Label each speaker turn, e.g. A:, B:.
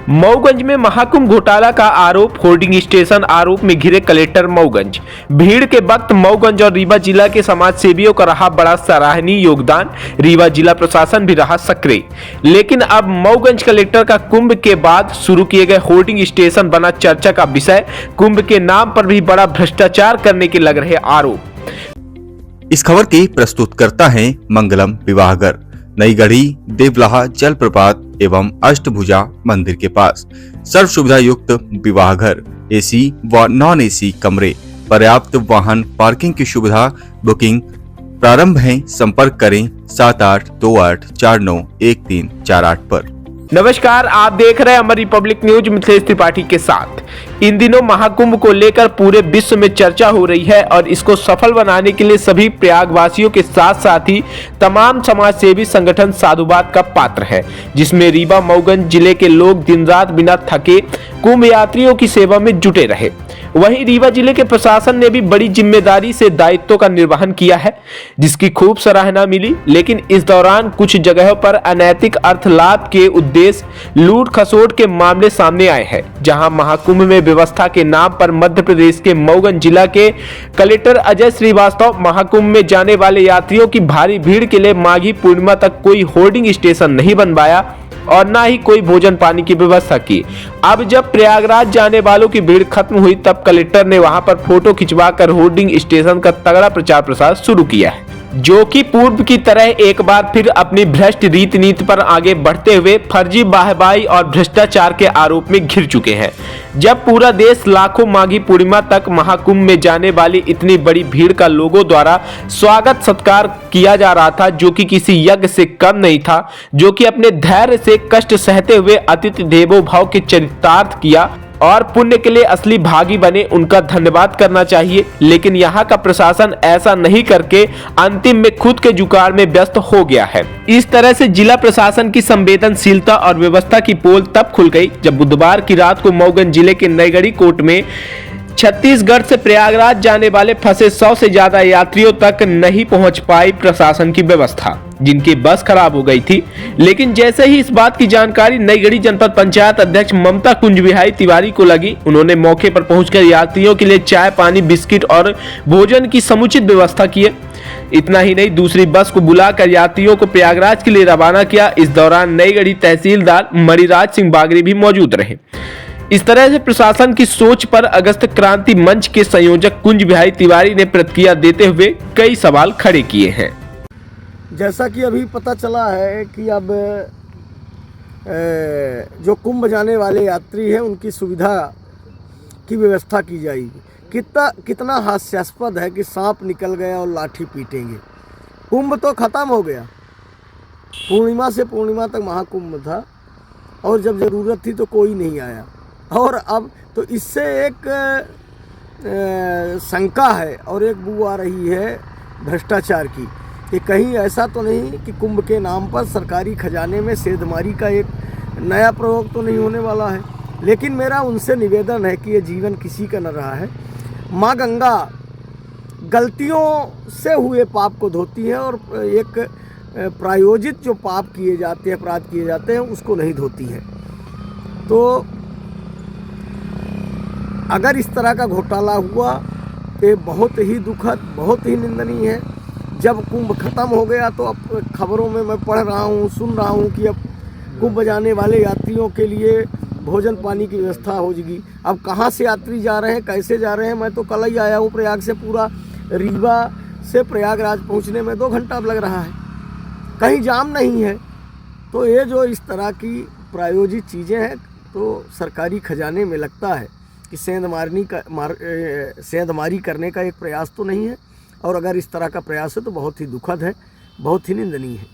A: मऊगंज में महाकुंभ घोटाला का आरोप, होर्डिंग स्टेशन आरोप में घिरे कलेक्टर मऊगंज। भीड़ के वक्त मऊगंज और रीवा जिला के समाज सेवियों का रहा बड़ा सराहनीय योगदान। रीवा जिला प्रशासन भी रहा सक्रिय, लेकिन अब मऊगंज कलेक्टर का कुंभ के बाद शुरू किए गए होर्डिंग स्टेशन बना चर्चा का विषय। कुंभ के नाम पर भी बड़ा भ्रष्टाचार करने के लग रहे आरोप।
B: इस खबर की प्रस्तुतकर्ता हैं मंगलम विवाहघर, नई गढ़ी देवलाहा जलप्रपात एवं अष्टभुजा मंदिर के पास। सर्व सुविधा युक्त विवाहघर, एसी व नॉन एसी कमरे, पर्याप्त वाहन पार्किंग की सुविधा। बुकिंग प्रारंभ है। संपर्क करें 7828491348 पर।
A: नमस्कार, आप देख रहे हैं अमर रिपब्लिक न्यूज मिथिलेश त्रिपाठी के साथ। इन दिनों महाकुंभ को लेकर पूरे विश्व में चर्चा हो रही है और इसको सफल बनाने के लिए सभी प्रयागवासियों के साथ साथ ही तमाम समाज सेवी संगठन साधुवाद का पात्र है, जिसमें रीवा मऊगंज जिले के लोग दिन रात बिना थके कुंभ यात्रियों की सेवा में जुटे रहे। वहीं रीवा जिले के प्रशासन ने भी बड़ी जिम्मेदारी से दायित्व का निर्वहन किया है, जिसकी खूब सराहना मिली। लेकिन इस दौरान कुछ जगहों पर अनैतिक अर्थ लाभ के उद्देश्य लूट खसोट के मामले सामने आए हैं, जहां महाकुंभ में व्यवस्था के नाम पर मध्य प्रदेश के मऊगंज जिला के कलेक्टर अजय श्रीवास्तव महाकुंभ में जाने वाले यात्रियों की भारी भीड़ के लिए माघी पूर्णिमा तक कोई होर्डिंग स्टेशन नहीं बनवाया और ना ही कोई भोजन पानी की व्यवस्था की। अब जब प्रयागराज जाने वालों की भीड़ खत्म हुई, तब कलेक्टर ने वहां पर फोटो खिंचवाकर होर्डिंग स्टेशन का तगड़ा प्रचार प्रसार शुरू किया है, जो कि पूर्व की तरह एक बार फिर अपनी भ्रष्ट रीति नीति पर आगे बढ़ते हुए फर्जी वाहवाही और भ्रष्टाचार के आरोप में घिर चुके हैं। जब पूरा देश लाखों माघी पूर्णिमा तक महाकुंभ में जाने वाली इतनी बड़ी भीड़ का लोगों द्वारा स्वागत सत्कार किया जा रहा था, जो कि किसी यज्ञ से कम नहीं था, जो कि अपने धैर्य से कष्ट सहते हुए अतिथि देवो भाव के चरितार्थ किया और पुण्य के लिए असली भागी बने, उनका धन्यवाद करना चाहिए। लेकिन यहाँ का प्रशासन ऐसा नहीं करके अंतिम में खुद के जुगाड़ में व्यस्त हो गया है। इस तरह से जिला प्रशासन की संवेदनशीलता और व्यवस्था की पोल तब खुल गई जब बुधवार की रात को मऊगंज जिले के नईगढ़ी कोर्ट में छत्तीसगढ़ से प्रयागराज जाने वाले फंसे 100 से ज्यादा यात्रियों तक नहीं पहुंच पाई प्रशासन की व्यवस्था, जिनकी बस खराब हो गई थी। लेकिन जैसे ही इस बात की जानकारी नईगढ़ी जनपद पंचायत अध्यक्ष ममता कुंज बिहारी तिवारी को लगी, उन्होंने मौके पर पहुंचकर यात्रियों के लिए चाय पानी बिस्किट और भोजन की समुचित व्यवस्था की। इतना ही नहीं, दूसरी बस को बुलाकर यात्रियों को प्रयागराज के लिए रवाना किया। इस दौरान नईगढ़ी तहसीलदार मणिराज सिंह बागरी भी मौजूद रहे। इस तरह से प्रशासन की सोच पर अगस्त क्रांति मंच के संयोजक कुंज बिहारी तिवारी ने प्रतिक्रिया देते हुए कई सवाल खड़े किए हैं।
C: जैसा कि अभी पता चला है कि अब जो कुंभ जाने वाले यात्री हैं उनकी सुविधा की व्यवस्था की जाएगी। कितना हास्यास्पद है कि सांप निकल गया और लाठी पीटेंगे। कुंभ तो ख़त्म हो गया, पूर्णिमा से पूर्णिमा तक महाकुंभ था और जब ज़रूरत थी तो कोई नहीं आया। और अब तो इससे एक शंका है और एक बू आ रही है भ्रष्टाचार की, कि कहीं ऐसा तो नहीं कि कुंभ के नाम पर सरकारी खजाने में सेंधमारी का एक नया प्रयोग तो नहीं होने वाला है। लेकिन मेरा उनसे निवेदन है कि ये जीवन किसी का न रहा है। माँ गंगा गलतियों से हुए पाप को धोती है और एक प्रायोजित जो पाप किए जाते हैं, अपराध किए जाते हैं, उसको नहीं धोती है। तो अगर इस तरह का घोटाला हुआ तो बहुत ही दुखद, बहुत ही निंदनीय है। जब कुंभ खत्म हो गया तो अब खबरों में मैं पढ़ रहा हूँ, सुन रहा हूँ कि अब कुंभ जाने वाले यात्रियों के लिए भोजन पानी की व्यवस्था हो जाएगी। अब कहाँ से यात्री जा रहे हैं, कैसे जा रहे हैं? मैं तो कल ही आया हूँ प्रयाग से। पूरा रीवा से प्रयागराज पहुँचने में 2 घंटा अब लग रहा है, कहीं जाम नहीं है। तो ये जो इस तरह की प्रायोजित चीज़ें हैं, तो सरकारी खजाने में लगता है कि सेंधमारी करने का एक प्रयास तो नहीं है। और अगर इस तरह का प्रयास है तो बहुत ही दुखद है, बहुत ही निंदनीय है।